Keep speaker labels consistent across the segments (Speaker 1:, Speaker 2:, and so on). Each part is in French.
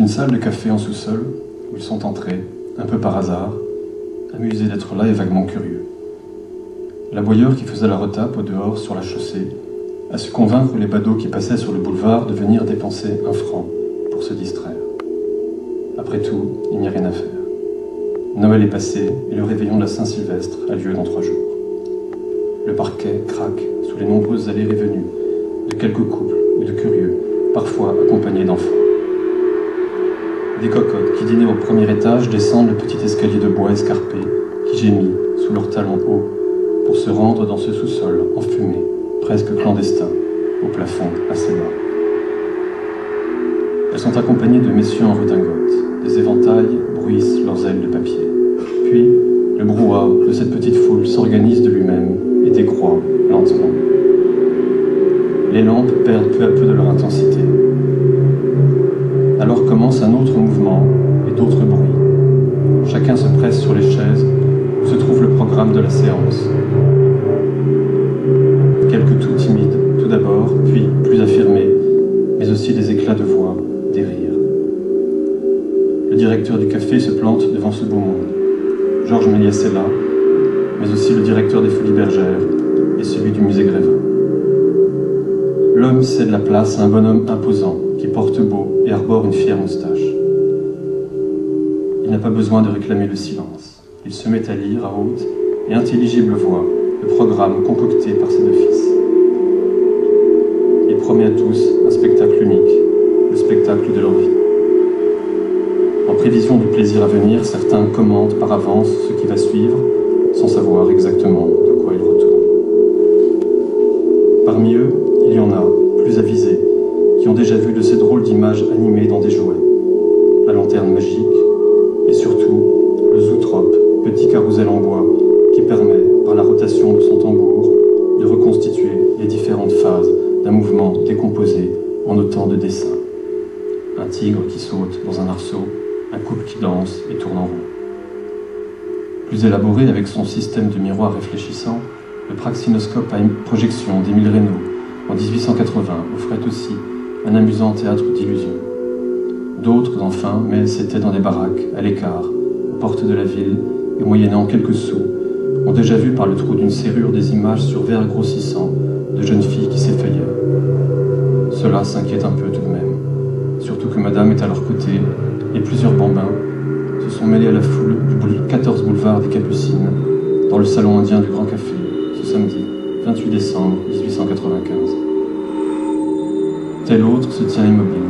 Speaker 1: une salle de café en sous-sol où ils sont entrés, un peu par hasard, amusés d'être là et vaguement curieux. L'aboyeur qui faisait la retape au dehors sur la chaussée a su convaincre les badauds qui passaient sur le boulevard de venir dépenser 1 franc pour se distraire. Après tout, il n'y a rien à faire. Noël est passé et le réveillon de la Saint-Sylvestre a lieu dans 3 jours. Le parquet craque sous les nombreuses allées et venues de quelques couples ou de curieux, parfois accompagnés d'enfants. Des cocottes qui dînaient au premier étage descendent le petit escalier de bois escarpé qui gémit sous leurs talons hauts pour se rendre dans ce sous-sol enfumé, presque clandestin, au plafond assez bas. Elles sont accompagnées de messieurs en redingote. Des éventails bruissent leurs ailes de papier. Puis, le brouhaha de cette petite foule s'organise de lui-même et décroît lentement. Les lampes perdent peu à peu de leur intensité. Alors commence un autre mouvement et d'autres bruits. Chacun se presse sur les chaises où se trouve le programme de la séance. Quelques toux timides, tout d'abord, puis plus affirmés, mais aussi des éclats de voix, des rires. Le directeur du café se plante devant ce beau monde. Georges Méliès est là, mais aussi le directeur des Folies Bergères et celui du musée Grévin. L'homme cède la place à un bonhomme imposant qui porte beau et arbore une fière moustache. Il n'a pas besoin de réclamer le silence. Il se met à lire à haute et intelligible voix le programme concocté par ses 2 fils. Il promet à tous un spectacle unique, le spectacle de leur vie. En prévision du plaisir à venir, certains commentent par avance ce qui va suivre, sans savoir exactement de quoi ils retournent. Parmi eux, il y en a, plus avisés, qui ont déjà vu de ces drôles d'images animées dans des jouets, la lanterne magique, et surtout le zootrope, petit carrousel en bois, qui permet, par la rotation de son tambour, de reconstituer les différentes phases d'un mouvement décomposé en autant de dessins. Un tigre qui saute dans un arceau, un couple qui danse et tourne en rond. Plus élaboré avec son système de miroir réfléchissant, le praxinoscope à projection d'Émile Reynaud en 1880 offrait aussi un amusant théâtre d'illusions. D'autres, enfin, mais c'était dans des baraques, à l'écart, aux portes de la ville, et moyennant quelques sous, ont déjà vu par le trou d'une serrure des images sur verre grossissant de jeunes filles qui s'effeuillaient. Cela s'inquiète un peu tout de même, surtout que madame est à leur côté, et plusieurs bambins se sont mêlés à la foule du 14 boulevard des Capucines, dans le salon indien du Grand Café, ce samedi 28 décembre 1895. Tel autre se tient immobile.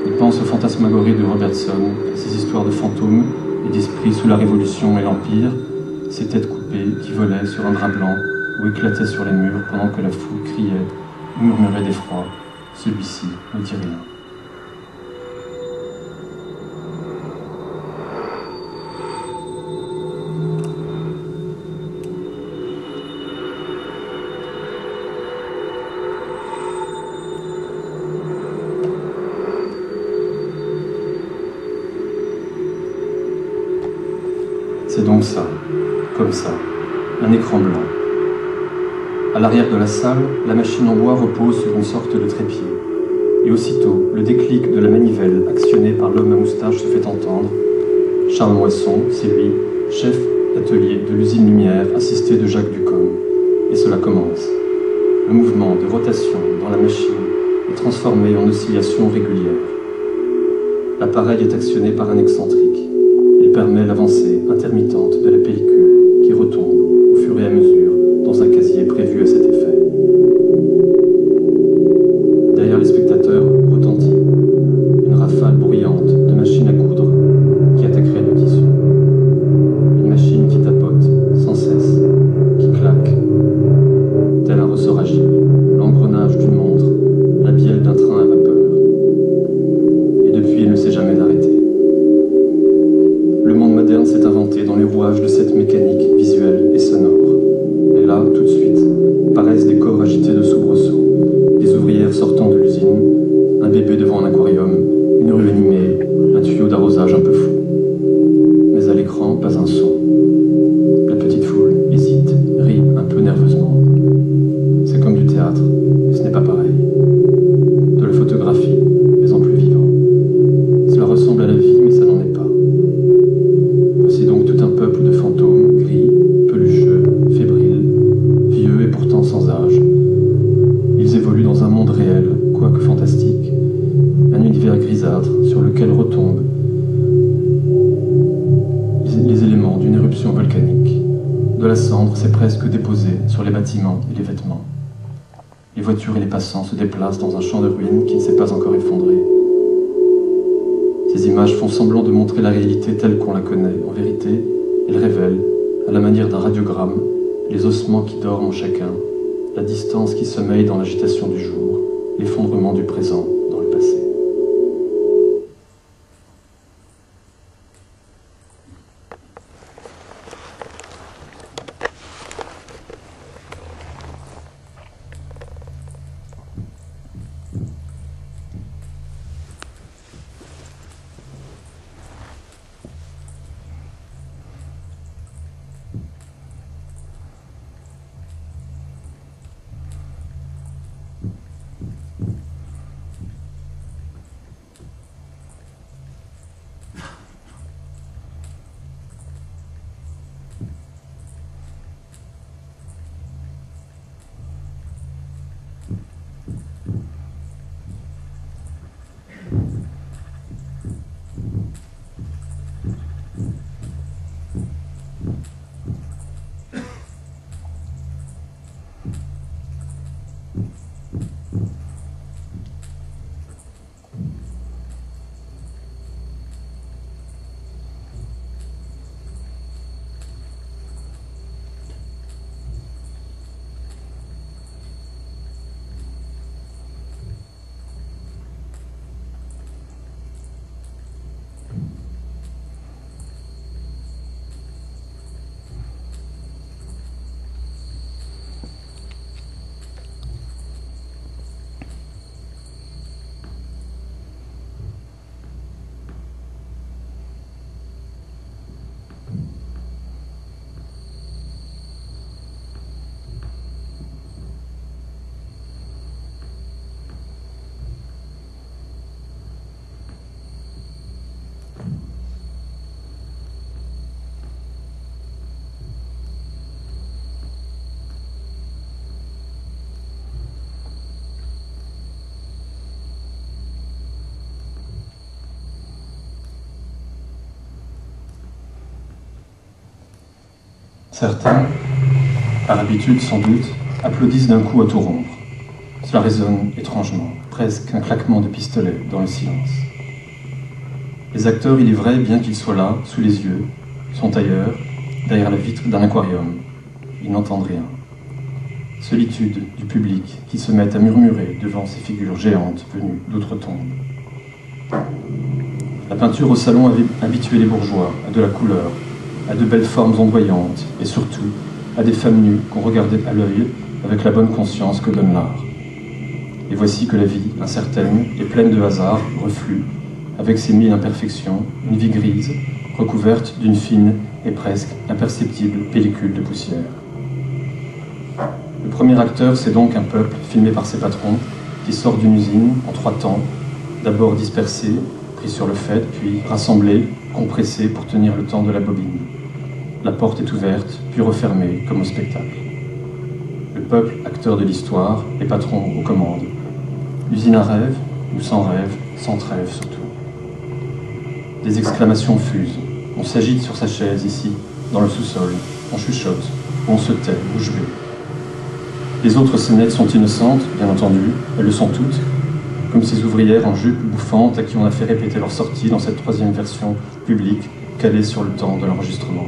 Speaker 1: Il pense aux fantasmagories de Robertson, à ses histoires de fantômes et d'esprits sous la Révolution et l'Empire, ses têtes coupées qui volaient sur un drap blanc ou éclataient sur les murs pendant que la foule criait ou murmurait d'effroi. Celui-ci ne dit rien. C'est donc ça, comme ça, un écran blanc. À l'arrière de la salle, la machine en bois repose sur une sorte de trépied. Et aussitôt, le déclic de la manivelle actionnée par l'homme à moustache se fait entendre. Charles Moisson, c'est lui, chef d'atelier de l'usine Lumière, assisté de Jacques Ducombe. Et cela commence. Le mouvement de rotation dans la machine est transformé en oscillation régulière. L'appareil est actionné par un excentrique. Il permet l'avancée intermittente de la pellicule qui retombe au fur et à mesure dans un casier prévu à cet effet. Derrière les spectateurs retentit une rafale bruyante de machines à coudre qui attaquerait le tissu. Une machine qui tapote sans cesse, qui claque, tel un ressort agile, l'engrenage d'une montre, la bielle d'un train à vapeur. Et depuis, il ne s'est jamais arrêté. Le monde moderne s'est inventé dans les rouages de cette mécanique de la cendre s'est presque déposée sur les bâtiments et les vêtements. Les voitures et les passants se déplacent dans un champ de ruines qui ne s'est pas encore effondré. Ces images font semblant de montrer la réalité telle qu'on la connaît. En vérité, elles révèlent, à la manière d'un radiogramme, les ossements qui dorment en chacun, la distance qui sommeille dans l'agitation du jour, l'effondrement du présent dans le passé. Certains, par habitude sans doute, applaudissent d'un coup à tout rompre. Cela résonne étrangement, presque un claquement de pistolet dans le silence. Les acteurs, il est vrai, bien qu'ils soient là, sous les yeux, sont ailleurs, derrière la vitre d'un aquarium. Ils n'entendent rien. Solitude du public qui se met à murmurer devant ces figures géantes venues d'outre-tombe. La peinture au salon avait habitué les bourgeois à de la couleur, à de belles formes ondoyantes et surtout à des femmes nues qu'on regardait à l'œil avec la bonne conscience que donne l'art. Et voici que la vie, incertaine et pleine de hasard, reflue, avec ses mille imperfections, une vie grise, recouverte d'une fine et presque imperceptible pellicule de poussière. Le premier acteur, c'est donc un peuple filmé par ses patrons, qui sort d'une usine en 3 temps, d'abord dispersé, pris sur le fait, puis rassemblé, compressé pour tenir le temps de la bobine. La porte est ouverte, puis refermée, comme au spectacle. Le peuple, acteur de l'histoire, les patrons aux commandes. L'usine à rêve, ou sans rêve, sans trêve surtout. Des exclamations fusent. On s'agite sur sa chaise ici, dans le sous-sol. On chuchote, on se tait, bouche bée. Les autres scénettes sont innocentes, bien entendu, elles le sont toutes, comme ces ouvrières en jupe bouffante à qui on a fait répéter leur sortie dans cette 3e version publique calée sur le temps de l'enregistrement.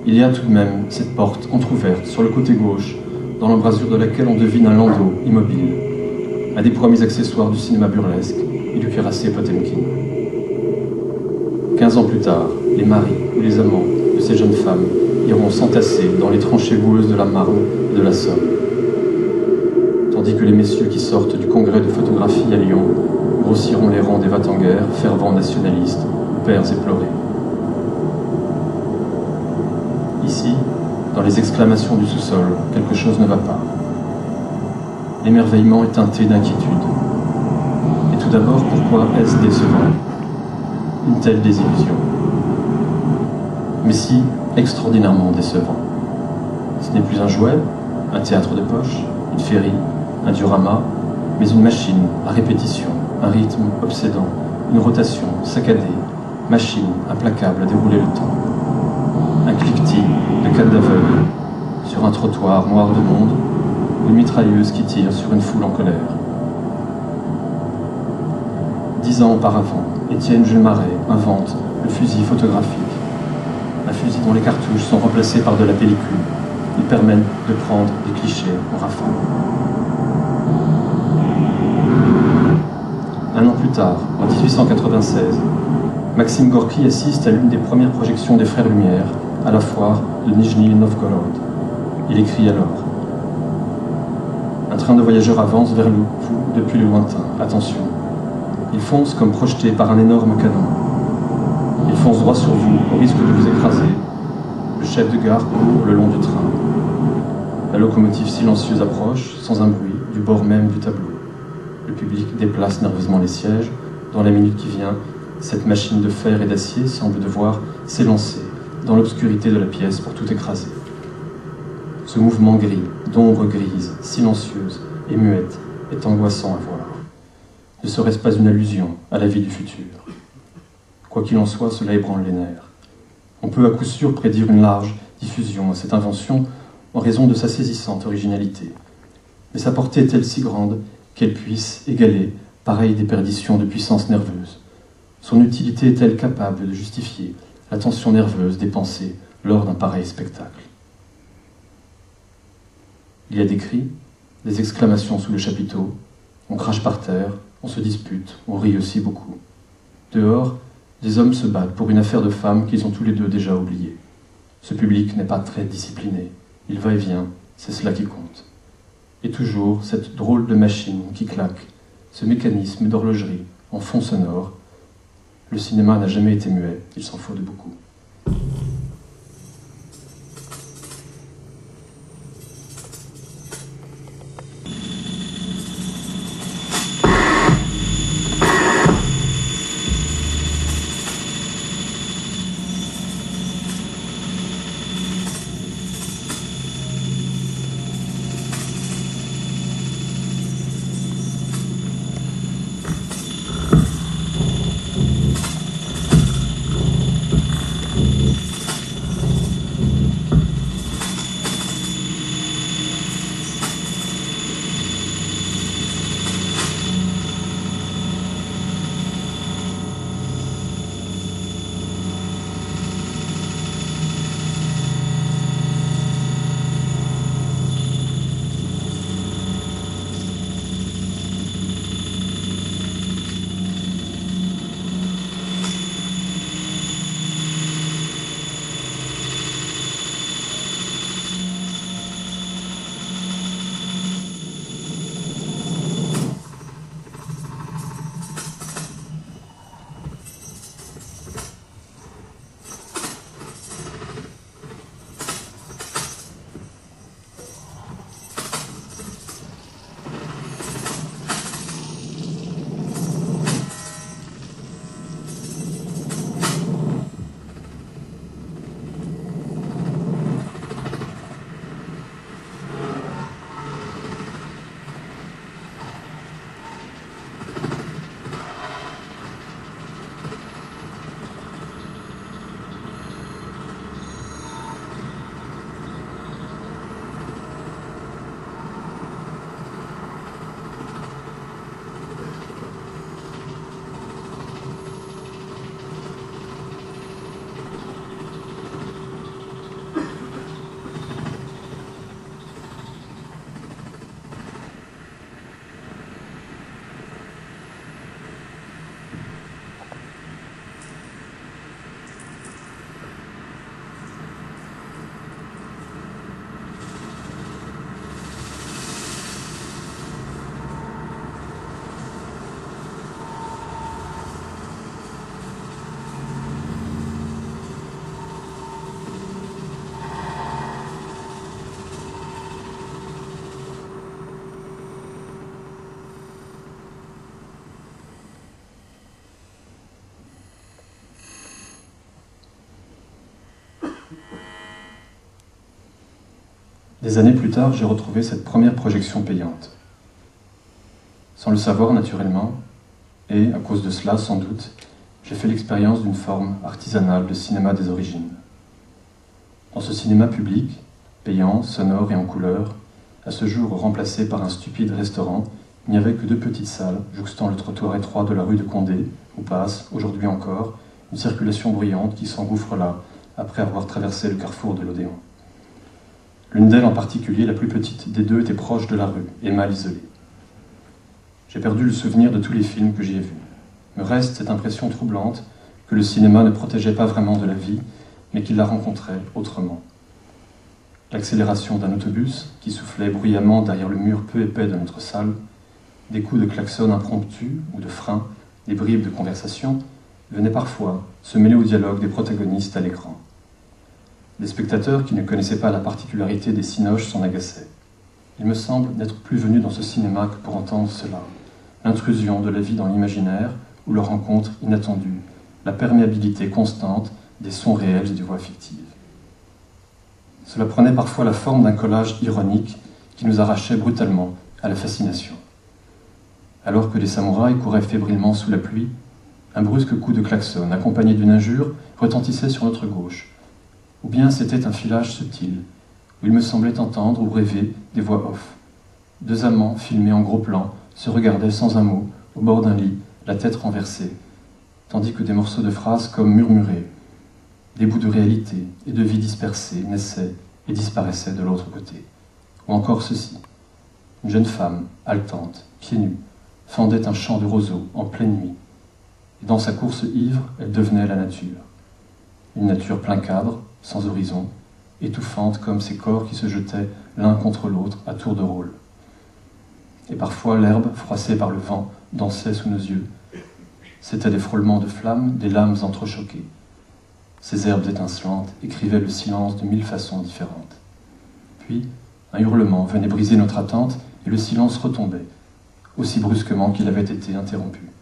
Speaker 1: Il y a tout de même cette porte entr'ouverte sur le côté gauche, dans l'embrasure de laquelle on devine un landau immobile, un des premiers accessoires du cinéma burlesque et du cuirassé Potemkin. 15 ans plus tard, les maris ou les amants de ces jeunes femmes iront s'entasser dans les tranchées boueuses de la Marne et de la Somme, tandis que les messieurs qui sortent du congrès de photographie à Lyon grossiront les rangs des va-t-en-guerre, fervents nationalistes, pères éplorés. Ici, dans les exclamations du sous-sol, quelque chose ne va pas. L'émerveillement est teinté d'inquiétude. Et tout d'abord, pourquoi est-ce décevant? Une telle désillusion. Mais si extraordinairement décevant. Ce n'est plus un jouet, un théâtre de poche, une féerie, un diorama, mais une machine à répétition, un rythme obsédant, une rotation saccadée, machine implacable à dérouler le temps. Un cliquetis de cadres d'aveugle trottoir noir de monde, ou une mitrailleuse qui tire sur une foule en colère. 10 ans auparavant, Étienne Jules Marais invente le fusil photographique. Un fusil dont les cartouches sont remplacées par de la pellicule. Il permet de prendre des clichés en rafale. Un an plus tard, en 1896, Maxime Gorky assiste à l'une des premières projections des Frères Lumière à la foire de Nijni Novgorod. Il écrit alors: un train de voyageurs avance vers vous depuis le lointain. Attention. Il fonce comme projeté par un énorme canon. Il fonce droit sur vous, au risque de vous écraser. Le chef de gare court le long du train. La locomotive silencieuse approche, sans un bruit, du bord même du tableau. Le public déplace nerveusement les sièges. Dans la minute qui vient, cette machine de fer et d'acier semble devoir s'élancer dans l'obscurité de la pièce pour tout écraser. Ce mouvement gris, d'ombre grise, silencieuse et muette, est angoissant à voir. Ne serait-ce pas une allusion à la vie du futur? Quoi qu'il en soit, cela ébranle les nerfs. On peut à coup sûr prédire une large diffusion à cette invention en raison de sa saisissante originalité. Mais sa portée est-elle si grande qu'elle puisse égaler pareille déperdition de puissance nerveuse? Son utilité est-elle capable de justifier la tension nerveuse dépensée lors d'un pareil spectacle? Il y a des cris, des exclamations sous le chapiteau, on crache par terre, on se dispute, on rit aussi beaucoup. Dehors, des hommes se battent pour une affaire de femmes qu'ils ont tous les deux déjà oubliée. Ce public n'est pas très discipliné, il va et vient, c'est cela qui compte. Et toujours cette drôle de machine qui claque, ce mécanisme d'horlogerie en fond sonore. Le cinéma n'a jamais été muet, il s'en faut de beaucoup. Des années plus tard, j'ai retrouvé cette première projection payante. Sans le savoir naturellement, et à cause de cela sans doute, j'ai fait l'expérience d'une forme artisanale de cinéma des origines. Dans ce cinéma public, Payant, sonore et en couleur, à ce jour remplacé par un stupide restaurant, il n'y avait que 2 petites salles, jouxtant le trottoir étroit de la rue de Condé, où passe, aujourd'hui encore, une circulation bruyante qui s'engouffre là, après avoir traversé le carrefour de l'Odéon. L'une d'elles en particulier, la plus petite des 2, était proche de la rue et mal isolée. J'ai perdu le souvenir de tous les films que j'y ai vus. Me reste cette impression troublante que le cinéma ne protégeait pas vraiment de la vie, mais qu'il la rencontrait autrement. L'accélération d'un autobus qui soufflait bruyamment derrière le mur peu épais de notre salle, des coups de klaxon impromptus ou de frein, des bribes de conversation, venaient parfois se mêler au dialogue des protagonistes à l'écran. Les spectateurs qui ne connaissaient pas la particularité des cinoches s'en agaçaient. Il me semble n'être plus venu dans ce cinéma que pour entendre cela, l'intrusion de la vie dans l'imaginaire ou leur rencontre inattendue, la perméabilité constante des sons réels et des voix fictives. Cela prenait parfois la forme d'un collage ironique qui nous arrachait brutalement à la fascination. Alors que les samouraïs couraient fébrilement sous la pluie, un brusque coup de klaxon, accompagné d'une injure, retentissait sur notre gauche. Ou bien c'était un filage subtil, où il me semblait entendre ou rêver des voix off. 2 amants, filmés en gros plan, se regardaient sans un mot, au bord d'un lit, la tête renversée, tandis que des morceaux de phrases comme murmurés, des bouts de réalité et de vie dispersés naissaient et disparaissaient de l'autre côté. Ou encore ceci. Une jeune femme, haletante, pieds nus, fendait un champ de roseaux en pleine nuit. Et dans sa course ivre, elle devenait la nature. Une nature plein cadre, sans horizon, étouffante comme ces corps qui se jetaient l'un contre l'autre à tour de rôle. Et parfois l'herbe, froissée par le vent, dansait sous nos yeux. C'étaient des frôlements de flammes, des lames entrechoquées. Ces herbes étincelantes écrivaient le silence de 1000 façons différentes. Puis, un hurlement venait briser notre attente et le silence retombait, aussi brusquement qu'il avait été interrompu.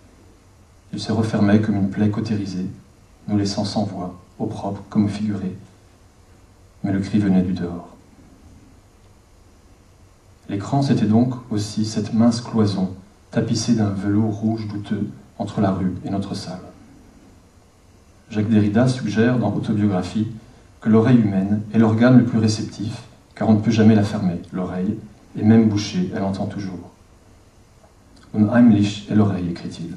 Speaker 1: Il se refermait comme une plaie cautérisée, nous laissant sans voix, au propre comme au figuré. Mais le cri venait du dehors. L'écran, c'était donc aussi cette mince cloison, tapissée d'un velours rouge douteux entre la rue et notre salle. Jacques Derrida suggère dans Autobiographie que l'oreille humaine est l'organe le plus réceptif, car on ne peut jamais la fermer, l'oreille, et même bouchée, elle entend toujours. Unheimlich est l'oreille, écrit-il.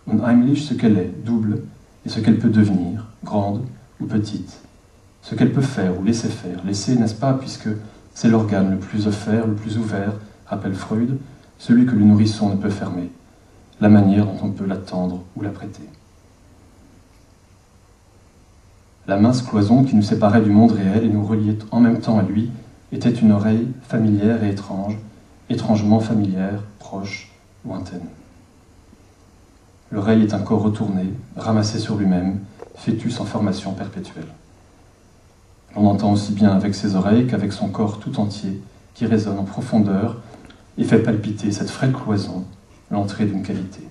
Speaker 1: Unheimlich, ce qu'elle est, double, et ce qu'elle peut devenir, grande ou petite. Ce qu'elle peut faire ou laisser faire. Laisser, n'est-ce pas, puisque c'est l'organe le plus offert, le plus ouvert, rappelle Freud, celui que le nourrisson ne peut fermer, la manière dont on peut l'attendre ou la prêter. La mince cloison qui nous séparait du monde réel et nous reliait en même temps à lui était une oreille familière et étrange, étrangement familière, proche, lointaine. L'oreille est un corps retourné, ramassé sur lui-même, fœtus en formation perpétuelle. On entend aussi bien avec ses oreilles qu'avec son corps tout entier, qui résonne en profondeur et fait palpiter cette frêle cloison, l'entrée d'une qualité.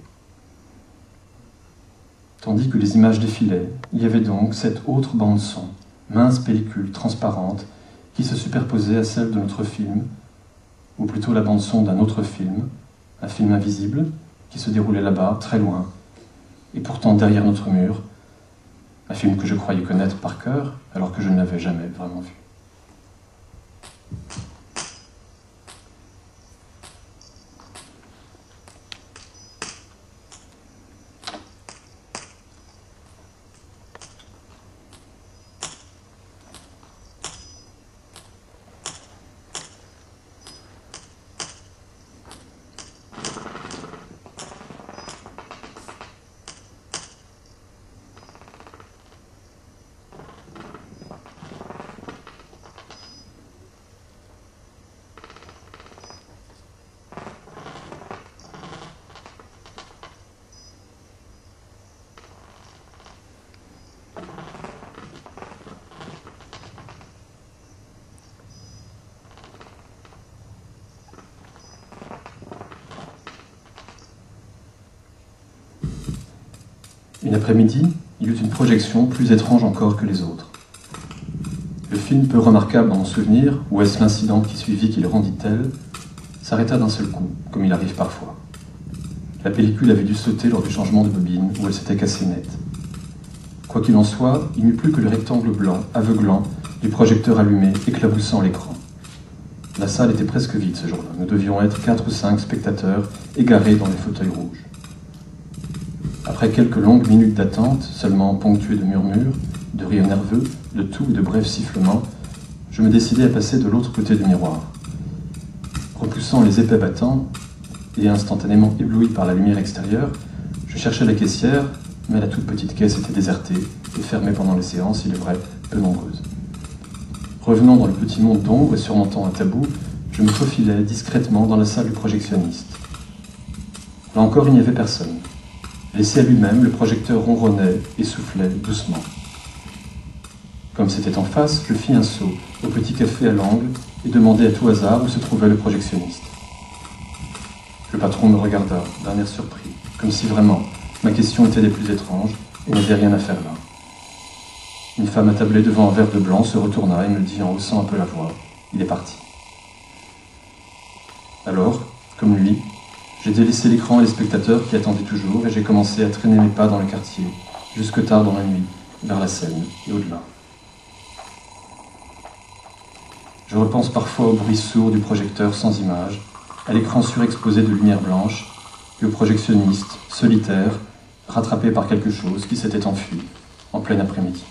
Speaker 1: Tandis que les images défilaient, il y avait donc cette autre bande-son, mince pellicule transparente, qui se superposait à celle de notre film, ou plutôt la bande-son d'un autre film, un film invisible, qui se déroulait là-bas, très loin, et pourtant derrière notre mur, un film que je croyais connaître par cœur, alors que je ne l'avais jamais vraiment vu. Une après-midi, il y eut une projection plus étrange encore que les autres. Le film peu remarquable dans mon souvenir, ou est-ce l'incident qui suivit qui le rendit tel, s'arrêta d'un seul coup, comme il arrive parfois. La pellicule avait dû sauter lors du changement de bobine, où elle s'était cassée net. Quoi qu'il en soit, il n'y eut plus que le rectangle blanc, aveuglant, du projecteur allumé éclaboussant l'écran. La salle était presque vide ce jour-là. Nous devions être 4 ou 5 spectateurs égarés dans les fauteuils rouges. Après quelques longues minutes d'attente, seulement ponctuées de murmures, de rires nerveux, de toux et de brefs sifflements, je me décidai à passer de l'autre côté du miroir. Repoussant les épais battants et instantanément ébloui par la lumière extérieure, je cherchais la caissière, mais la toute petite caisse était désertée et fermée pendant les séances, il est vrai, peu nombreuses. Revenant dans le petit monde d'ombre et surmontant un tabou, je me faufilais discrètement dans la salle du projectionniste. Là encore, il n'y avait personne. Laissé à lui-même, le projecteur ronronnait et soufflait doucement. Comme c'était en face, je fis un saut au petit café à l'angle et demandai à tout hasard où se trouvait le projectionniste. Le patron me regarda d'un air surpris, comme si vraiment ma question était des plus étranges et n'avait rien à faire là. Une femme attablée devant un verre de blanc se retourna et me dit en haussant un peu la voix, « Il est parti. » Alors, comme lui, j'ai délaissé l'écran et les spectateurs qui attendaient toujours et j'ai commencé à traîner mes pas dans le quartier, jusque tard dans la nuit, vers la Seine et au-delà. Je repense parfois au bruit sourd du projecteur sans image, à l'écran surexposé de lumière blanche, et au projectionniste, solitaire, rattrapé par quelque chose qui s'était enfui en plein après-midi.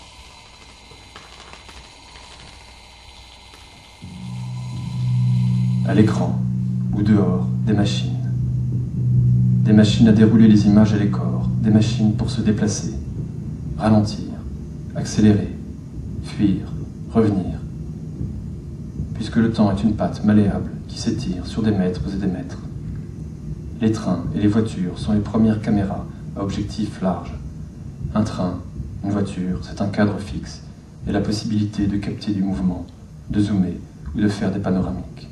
Speaker 1: À l'écran, ou dehors, des machines. Des machines à dérouler les images et les corps, des machines pour se déplacer, ralentir, accélérer, fuir, revenir. Puisque le temps est une pâte malléable qui s'étire sur des mètres et des mètres. Les trains et les voitures sont les premières caméras à objectif large. Un train, une voiture, c'est un cadre fixe et la possibilité de capter du mouvement, de zoomer ou de faire des panoramiques.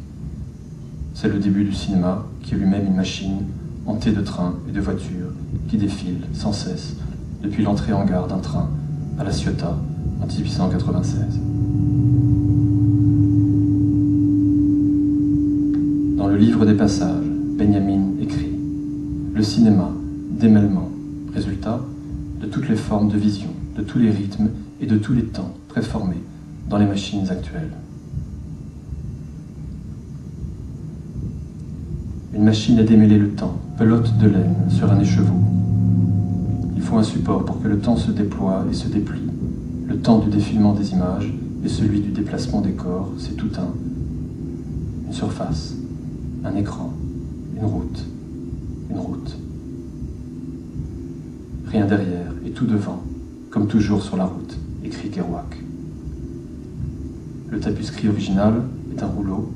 Speaker 1: C'est le début du cinéma qui est lui-même une machine hantée de trains et de voitures qui défilent sans cesse depuis l'entrée en gare d'un train à La Ciotat en 1896. Dans le livre des passages, Benjamin écrit « Le cinéma, démêlement, résultat de toutes les formes de vision, de tous les rythmes et de tous les temps préformés dans les machines actuelles. » Une machine à démêler le temps, pelote de laine sur un écheveau. Il faut un support pour que le temps se déploie et se déplie. Le temps du défilement des images et celui du déplacement des corps, c'est tout un. Une surface, un écran, une route, une route. Rien derrière et tout devant, comme toujours sur la route, écrit Kerouac. Le tapuscrit original est un rouleau,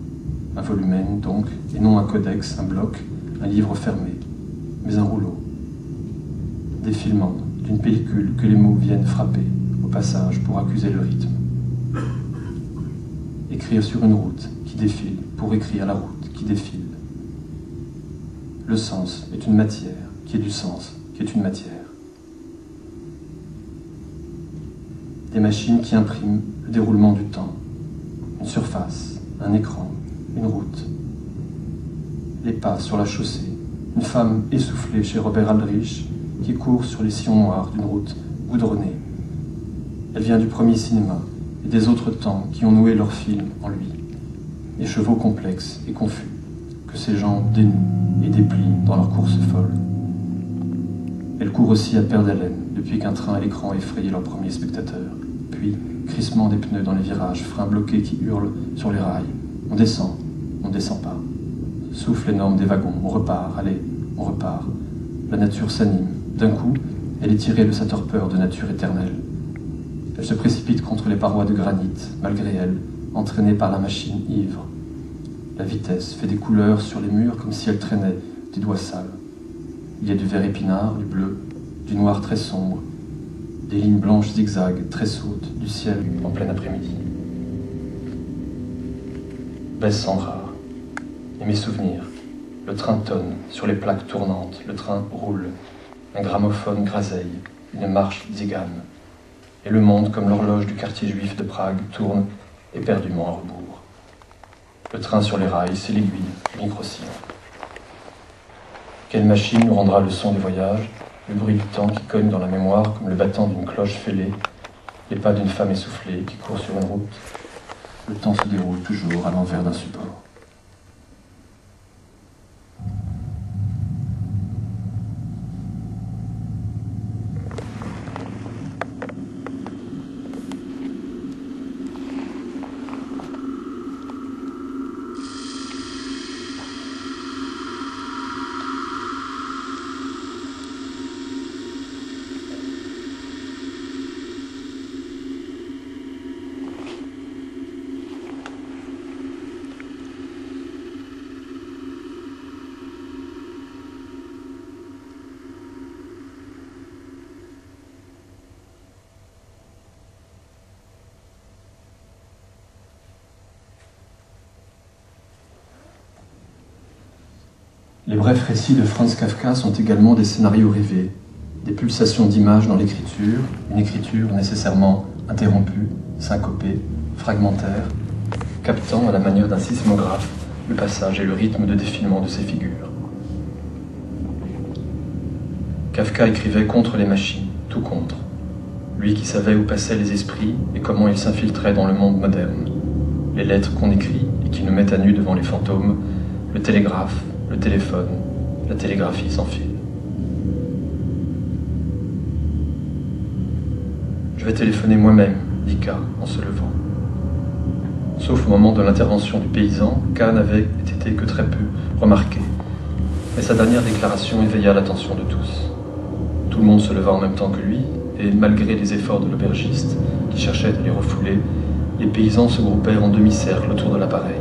Speaker 1: un volumen donc, et non un codex, un bloc, un livre fermé, mais un rouleau. Défilement d'une pellicule que les mots viennent frapper au passage pour accuser le rythme. Écrire sur une route qui défile pour écrire la route qui défile. Le sens est une matière qui est du sens qui est une matière. Des machines qui impriment le déroulement du temps. Une surface, un écran, une route. Les pas sur la chaussée. Une femme essoufflée chez Robert Aldrich qui court sur les sillons noirs d'une route goudronnée. Elle vient du premier cinéma et des autres temps qui ont noué leur film en lui. Les chevaux complexes et confus que ces jambes dénouent et déplient dans leur course folle. Elle court aussi à perte d'haleine depuis qu'un train à l'écran a effrayé leur premier spectateur. Puis, crissement des pneus dans les virages, freins bloqués qui hurlent sur les rails. On descend pas. Souffle énorme des wagons, on repart, allez, on repart. La nature s'anime. D'un coup, elle est tirée de sa torpeur de nature éternelle. Elle se précipite contre les parois de granit, malgré elle, entraînée par la machine ivre. La vitesse fait des couleurs sur les murs comme si elle traînait des doigts sales. Il y a du vert épinard, du bleu, du noir très sombre, des lignes blanches zigzags, très sautes, du ciel en plein après-midi. Baisse sans rare. Et mes souvenirs. Le train tonne sur les plaques tournantes, le train roule. Un gramophone graseille, une marche zigane. Et le monde, comme l'horloge du quartier juif de Prague, tourne éperdument à rebours. Le train sur les rails, c'est l'aiguille, micro-cire. Quelle machine nous rendra le son des voyages, le bruit du temps qui cogne dans la mémoire comme le battant d'une cloche fêlée, les pas d'une femme essoufflée qui court sur une route. Le temps se déroule toujours à l'envers d'un support. Les brefs récits de Franz Kafka sont également des scénarios rêvés, des pulsations d'images dans l'écriture, une écriture nécessairement interrompue, syncopée, fragmentaire, captant à la manière d'un sismographe le passage et le rythme de défilement de ses figures. Kafka écrivait contre les machines, tout contre. Lui qui savait où passaient les esprits et comment ils s'infiltraient dans le monde moderne. Les lettres qu'on écrit et qui nous mettent à nu devant les fantômes, le télégraphe, le téléphone, la télégraphie sans fil. Je vais téléphoner moi-même, dit K en se levant. Sauf au moment de l'intervention du paysan, K n'avait été que très peu remarqué. Mais sa dernière déclaration éveilla l'attention de tous. Tout le monde se leva en même temps que lui, et malgré les efforts de l'aubergiste, qui cherchait à les refouler, les paysans se groupèrent en demi-cercle autour de l'appareil.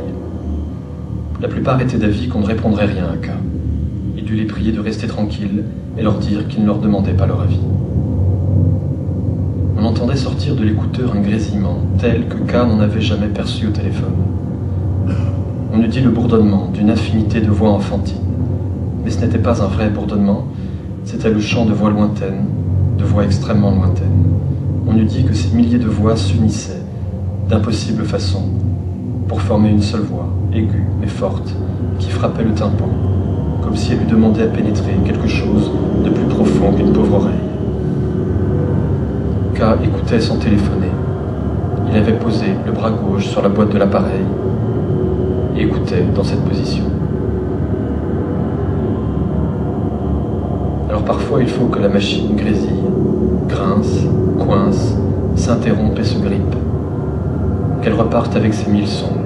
Speaker 1: La plupart étaient d'avis qu'on ne répondrait rien à K. Il dut les prier de rester tranquilles et leur dire qu'il ne leur demandait pas leur avis. On entendait sortir de l'écouteur un grésillement tel que K n'en avait jamais perçu au téléphone. On eût dit le bourdonnement d'une infinité de voix enfantines. Mais ce n'était pas un vrai bourdonnement, c'était le chant de voix lointaines, de voix extrêmement lointaines. On eût dit que ces milliers de voix s'unissaient, d'impossible façon, pour former une seule voix, aiguë mais forte, qui frappait le tympan, comme si elle lui demandait à pénétrer quelque chose de plus profond qu'une pauvre oreille. K écoutait sans téléphoner. Il avait posé le bras gauche sur la boîte de l'appareil et écoutait dans cette position. Alors parfois il faut que la machine grésille, grince, coince, s'interrompe et se grippe, qu'elle reparte avec ses 1000 sons.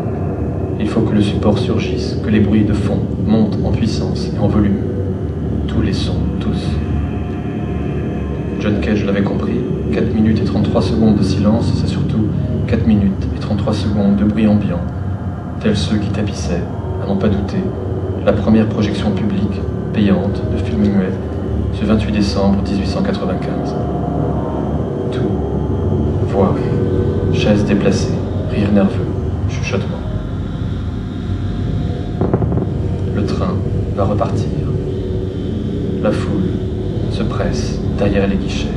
Speaker 1: Il faut que le support surgisse, que les bruits de fond montent en puissance et en volume. Tous les sons, tous. John Cage l'avait compris, 4 minutes et 33 secondes de silence, c'est surtout 4 minutes et 33 secondes de bruit ambiant, tels ceux qui tapissaient, à n'en pas douter, la première projection publique, payante, de film muet, ce 28 décembre 1895. Tout. Voix, chaises déplacées, rire nerveux, chuchotement. Le train va repartir. La foule se presse derrière les guichets.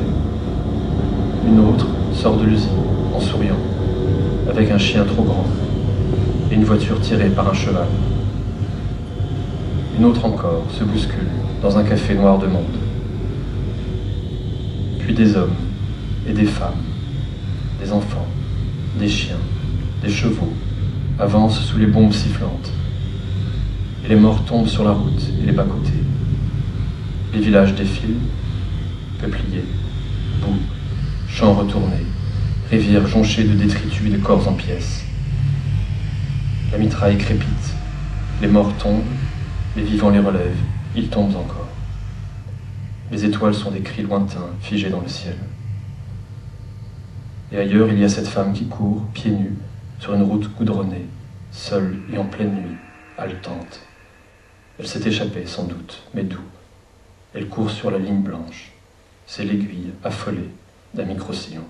Speaker 1: Une autre sort de l'usine en souriant, avec un chien trop grand et une voiture tirée par un cheval. Une autre encore se bouscule dans un café noir de monde. Puis des hommes et des femmes, des enfants, des chiens, des chevaux avancent sous les bombes sifflantes. Et les morts tombent sur la route et les bas-côtés. Les villages défilent, peupliers, boue, champs retournés, rivières jonchées de détritus et de corps en pièces. La mitraille crépite, les morts tombent, les vivants les relèvent, ils tombent encore. Les étoiles sont des cris lointains, figés dans le ciel. Et ailleurs, il y a cette femme qui court, pieds nus, sur une route goudronnée, seule et en pleine nuit, haletante. Elle s'est échappée, sans doute, mais d'où? Elle court sur la ligne blanche. C'est l'aiguille affolée d'un micro-sillon.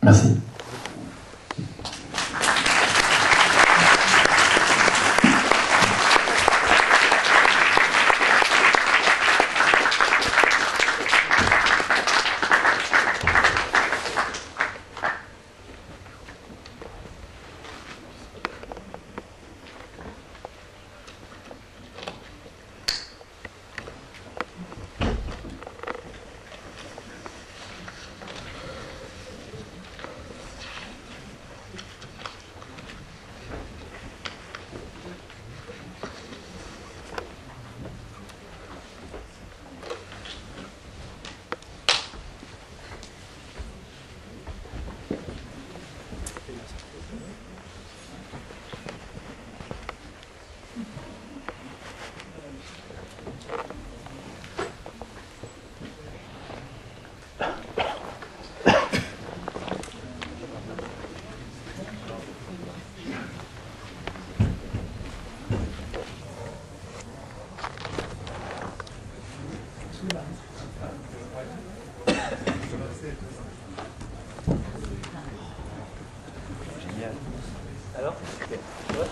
Speaker 1: Merci.
Speaker 2: Alors, ça va ?